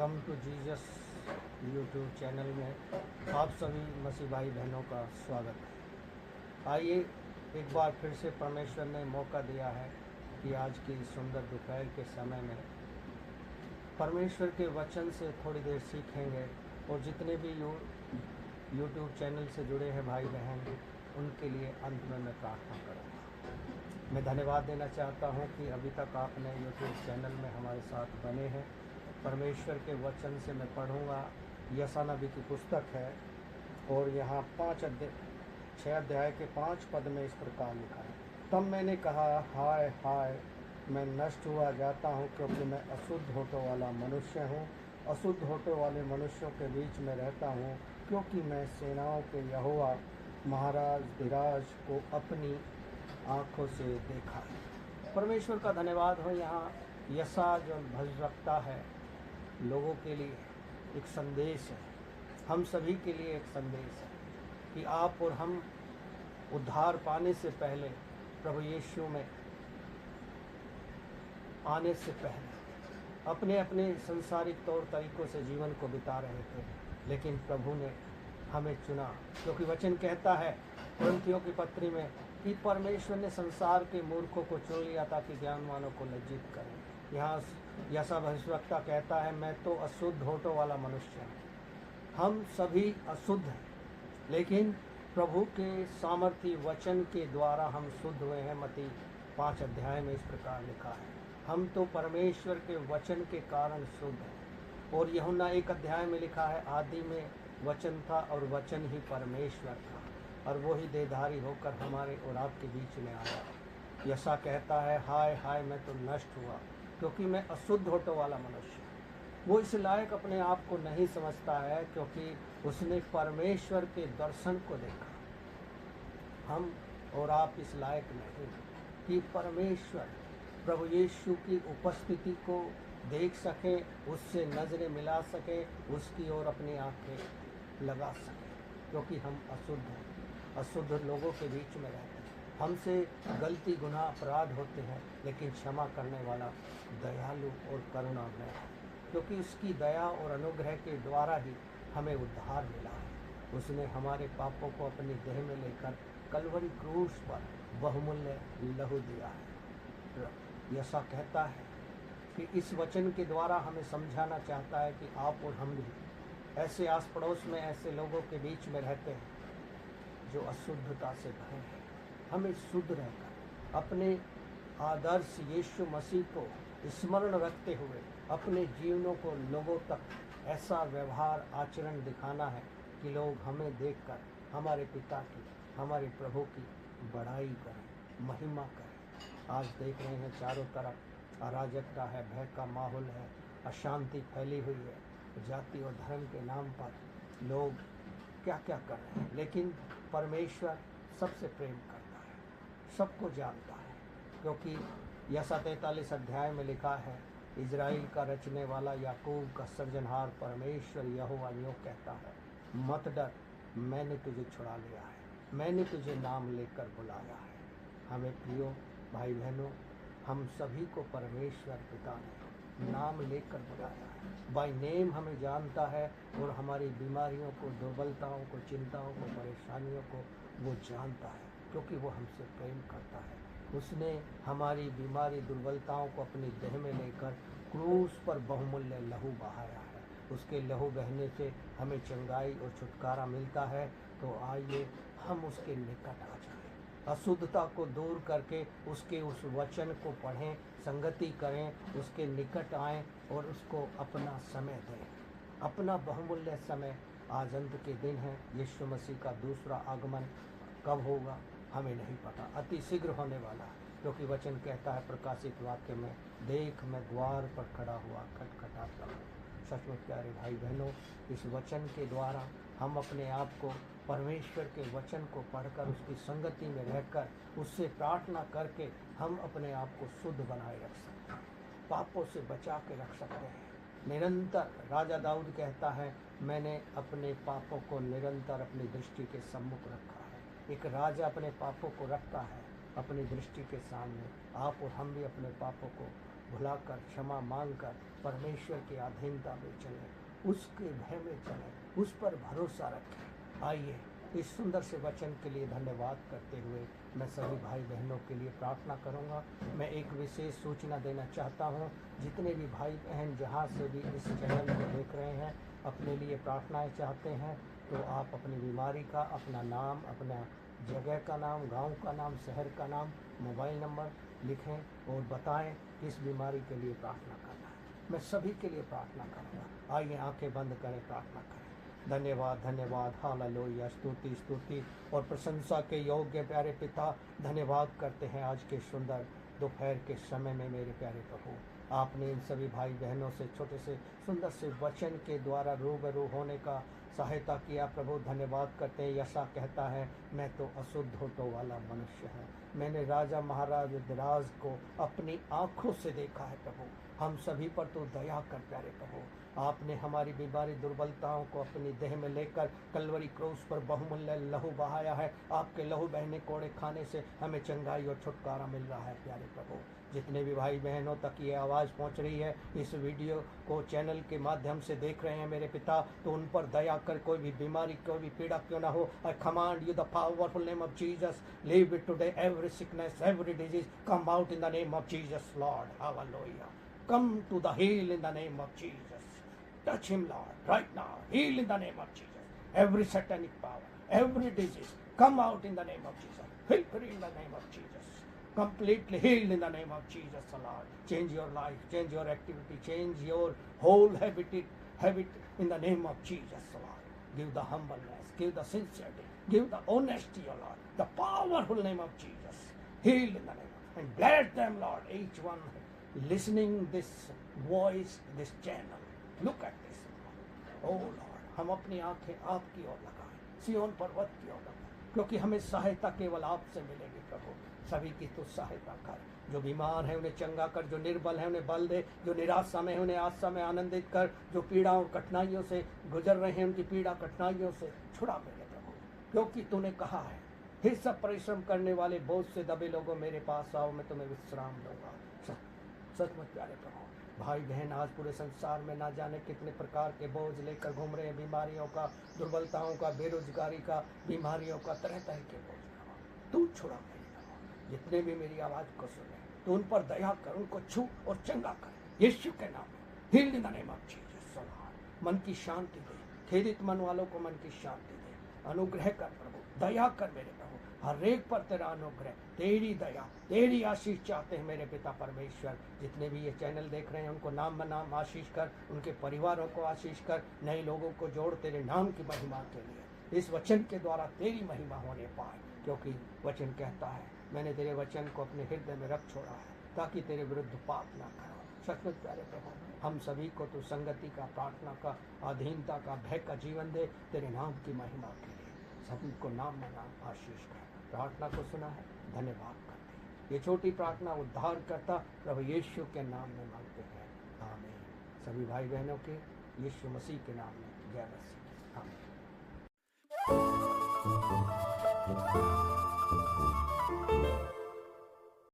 Welcome to Jesus YouTube channel में आप सभी मसीह भाई बहनों का स्वागत है। आइए एक बार फिर से परमेश्वर ने मौका दिया है कि आज की सुंदर दोपहर के समय में परमेश्वर के वचन से थोड़ी देर सीखेंगे और जितने भी यूट्यूब चैनल से जुड़े हैं भाई बहन उनके लिए अंत में मैं प्रार्थना करूँगा। मैं धन्यवाद देना चाहता हूं कि अभी तक आपने यूट्यूब चैनल में हमारे साथ बने हैं। परमेश्वर के वचन से मैं पढ़ूंगा। यशायाह नबी की पुस्तक है और यहाँ 6 अध्याय के 5 पद में इस प्रकार लिखा है। तब मैंने कहा, हाय हाय, मैं नष्ट हुआ जाता हूँ, क्योंकि मैं अशुद्ध होठों वाला मनुष्य हूँ। अशुद्ध होठों वाले मनुष्यों के बीच में रहता हूँ, क्योंकि मैं सेनाओं के यहोवा महाराज धीराज को अपनी आँखों से देखा है। परमेश्वर का धन्यवाद हो। यहाँ यशायाह जो भविष्यवक्ता है, लोगों के लिए एक संदेश है, हम सभी के लिए एक संदेश है कि आप और हम उद्धार पाने से पहले, प्रभु यीशु में आने से पहले अपने अपने संसारिक तौर तरीकों से जीवन को बिता रहे थे, लेकिन प्रभु ने हमें चुना, क्योंकि वचन कहता है कुरिन्थियों की पत्री में कि परमेश्वर ने संसार के मूर्खों को चुन लिया ताकि ज्ञानवानों को लज्जित करें। यहाँ यशायाह भविष्यवक्ता कहता है, मैं तो अशुद्ध होठों वाला मनुष्य हूँ। हम सभी अशुद्ध हैं, लेकिन प्रभु के सामर्थी वचन के द्वारा हम शुद्ध हुए हैं। मत्ती 5 अध्याय में इस प्रकार लिखा है, हम तो परमेश्वर के वचन के कारण शुद्ध हैं। और यूहन्ना 1 अध्याय में लिखा है, आदि में वचन था और वचन ही परमेश्वर था, और वो ही देहधारी होकर हमारे और आपके बीच में आया। यशायाह कहता है, हाय हाय, मैं तो नष्ट हुआ, क्योंकि मैं अशुद्ध होठों वाला मनुष्य हूँ। वो इस लायक अपने आप को नहीं समझता है, क्योंकि उसने परमेश्वर के दर्शन को देखा। हम और आप इस लायक नहीं कि परमेश्वर प्रभु यीशु की उपस्थिति को देख सकें, उससे नज़रें मिला सकें, उसकी ओर अपनी आंखें लगा सकें, क्योंकि हम अशुद्ध हैं। अशुद्ध लोगों के बीच में रहते हैं। हमसे गलती गुनाह अपराध होते हैं, लेकिन क्षमा करने वाला दयालु और करुणामय है, क्योंकि उसकी दया और अनुग्रह के द्वारा ही हमें उद्धार मिला है। उसने हमारे पापों को अपने देह में लेकर कलवरी क्रूस पर बहुमूल्य लहू दिया है। यशायाह कहता है कि इस वचन के द्वारा हमें समझाना चाहता है कि आप और हम भी ऐसे आस पड़ोस में ऐसे लोगों के बीच में रहते हैं जो अशुद्धता से भरे हैं। हमें शुद्ध रहकर अपने आदर्श यीशु मसीह को स्मरण रखते हुए अपने जीवनों को लोगों तक ऐसा व्यवहार आचरण दिखाना है कि लोग हमें देखकर हमारे पिता की, हमारे प्रभु की बड़ाई करें, महिमा करें। आज देख रहे हैं चारों तरफ अराजकता है, भय का माहौल है, अशांति फैली हुई है। जाति और धर्म के नाम पर लोग क्या क्या कर रहे हैं, लेकिन परमेश्वर सबसे प्रेम करता है, सबको जानता है, क्योंकि यशायाह 43 अध्याय में लिखा है, इजराइल का रचने वाला, याकूब का सृजनहार परमेश्वर यहोवा यूँ कहता है, मत डर, मैंने तुझे छुड़ा लिया है, मैंने तुझे नाम लेकर बुलाया है। हमें प्रियो भाई बहनों, हम सभी को परमेश्वर पिता ने नाम लेकर बुलाया है। बाय नेम हमें जानता है और हमारी बीमारियों को, दुर्बलताओं को, चिंताओं को, परेशानियों को वो जानता है, क्योंकि वो हमसे प्रेम करता है। उसने हमारी बीमारी, दुर्बलताओं को अपने देह में लेकर क्रूस पर बहुमूल्य लहू बहाया है। उसके लहू बहने से हमें चंगाई और छुटकारा मिलता है। तो आइए हम उसके निकट आ जाएं, अशुद्धता को दूर करके उसके उस वचन को पढ़ें, संगति करें, उसके निकट आएं और उसको अपना समय दें, अपना बहुमूल्य समय। आज अंत के दिन है, यीशु मसीह का दूसरा आगमन कब होगा हमें नहीं पता, अति शीघ्र होने वाला है, क्योंकि वचन कहता है प्रकाशित वाक्य में, देख मैं द्वार पर खड़ा हुआ खटखटाता हूँ। सचमुच प्यारे भाई बहनों, इस वचन के द्वारा हम अपने आप को परमेश्वर के वचन को पढ़कर, उसकी संगति में रहकर, उससे प्रार्थना करके हम अपने आप को शुद्ध बनाए रख सकते हैं, पापों से बचा के रख सकते हैं। निरंतर राजा दाऊद कहता है, मैंने अपने पापों को निरंतर अपनी दृष्टि के सम्मुख रखा है। एक राजा अपने पापों को रखता है अपनी दृष्टि के सामने। आप और हम भी अपने पापों को भुलाकर, क्षमा मांगकर परमेश्वर की अधीनता में चलें, उसके भय में चलें, उस पर भरोसा रखें। आइए इस सुंदर से वचन के लिए धन्यवाद करते हुए मैं सभी भाई बहनों के लिए प्रार्थना करूंगा। मैं एक विशेष सूचना देना चाहता हूं, जितने भी भाई बहन जहां से भी इस चैनल को देख रहे हैं, अपने लिए प्रार्थनाएं चाहते हैं, तो आप अपनी बीमारी का, अपना नाम, अपना जगह का नाम, गांव का नाम, शहर का नाम, मोबाइल नंबर लिखें और बताएं किस बीमारी के लिए प्रार्थना करना है। मैं सभी के लिए प्रार्थना करूँगा। आइए आंखें बंद करें, प्रार्थना करें। धन्यवाद, धन्यवाद, हालेलुया, स्तुति स्तुति और प्रशंसा के योग्य प्यारे पिता, धन्यवाद करते हैं आज के सुंदर दोपहर के समय में मेरे प्यारे प्रभु। आपने इन सभी भाई बहनों से छोटे से सुंदर से वचन के द्वारा रूबरू होने का सहायता किया प्रभु। धन्यवाद करते हैं। यशा कहता है, मैं तो अशुद्ध होठों वाला मनुष्य है, मैंने राजा महाराज राज को अपनी आंखों से देखा है प्रभु। हम सभी पर तो दया कर प्यारे प्रभु। आपने हमारी बीमारी दुर्बलताओं को अपनी देह में लेकर कलवरी क्रूस पर बहुमूल्य लहू बहाया है। आपके लहू बहने कोड़े खाने से हमें चंगाई और छुटकारा मिल रहा है प्यारे प्रभु। जितने भी भाई बहनों तक ये आवाज़ पहुंच रही है, इस वीडियो को चैनल के माध्यम से देख रहे हैं मेरे पिता, तो उन पर दया कर, कोई भी बीमारी, कोई भी पीड़ा क्यों ना हो, आई command you the powerful name of Jesus, leave it today, every sickness, every disease come out in the name of Jesus Lord, hallelujah. Come to the heal in the name of Jesus. Touch him, Lord, right now. Heal in the name of Jesus. Every satanic power, every disease, come out in the name of Jesus. Feel free in the name of Jesus. Completely healed in the name of Jesus, Lord. Change your life, change your activity, change your whole habit in the name of Jesus, Lord. Give the humbleness, give the sincerity, give the honesty, O Lord. The powerful name of Jesus. Heal in the name of, and bless them, Lord, each one listening this voice, this channel. Look at this, oh Lord. हम अपनी आंखें आपकी ओर लगाएं, सियोन पर्वत की ओर लगाएं, क्योंकि हमें सहायता केवल आपसे मिलेगी प्रभु। सभी की तो सहायता कर, जो बीमार है उन्हें चंगा कर, जो निर्बल है उन्हें बल दे, जो निराशा में है उन्हें आशा में आनंदित कर, जो पीड़ाओं और कठिनाइयों से गुजर रहे हैं उनकी पीड़ा कठिनाइयों से छुड़ा मेरे प्रभु। क्योंकि तूने कहा है, फिर सब परिश्रम करने वाले बोझ से दबे लोगों मेरे पास आओ, मैं तुम्हें विश्राम दूंगा। सचमुच प्यारे प्रभु, भाई बहन आज पूरे संसार में ना जाने कितने प्रकार के बोझ लेकर घूम रहे हैं, बीमारियों का, दुर्बलताओं का, बेरोजगारी का, बीमारियों का, तरह तरह के बोझ। तू छुड़ा मेरे प्रभु। जितने भी मेरी आवाज़ को सुने, तो उन पर दया कर, उनको छू और चंगा कर, यीशु के नाम में। Heal in the name of Jesus. मन की शांति दे, खेदित मन वालों को मन की शांति दे, अनुग्रह कर प्रभु, दया कर मेरे प्रभु। हर एक पर तेरा अनुग्रह, तेरी दया, तेरी आशीष चाहते हैं मेरे पिता परमेश्वर। जितने भी ये चैनल देख रहे हैं उनको नाम बनाम आशीष कर, उनके परिवारों को आशीष कर, नए लोगों को जोड़ तेरे नाम की महिमा के लिए। इस वचन के द्वारा तेरी महिमा होने पाए, क्योंकि वचन कहता है, मैंने तेरे वचन को अपने हृदय में रख छोड़ा है, ताकि तेरे विरुद्ध पाप ना करो। सचमुच प्यारे प्रभु, हम सभी को तो संगति का, प्रार्थना का, अधीनता का, भय का जीवन दे, तेरे नाम की महिमा के लिए। सभी को नाम बनाम आशीष कर। प्रार्थना को सुना है, धन्यवाद करते हैं। ये छोटी प्रार्थना उद्धार करता प्रभु यीशु के नाम में मांगते हैं, आमीन। सभी भाई बहनों के यीशु मसीह के नाम में जय मसीह, आमीन।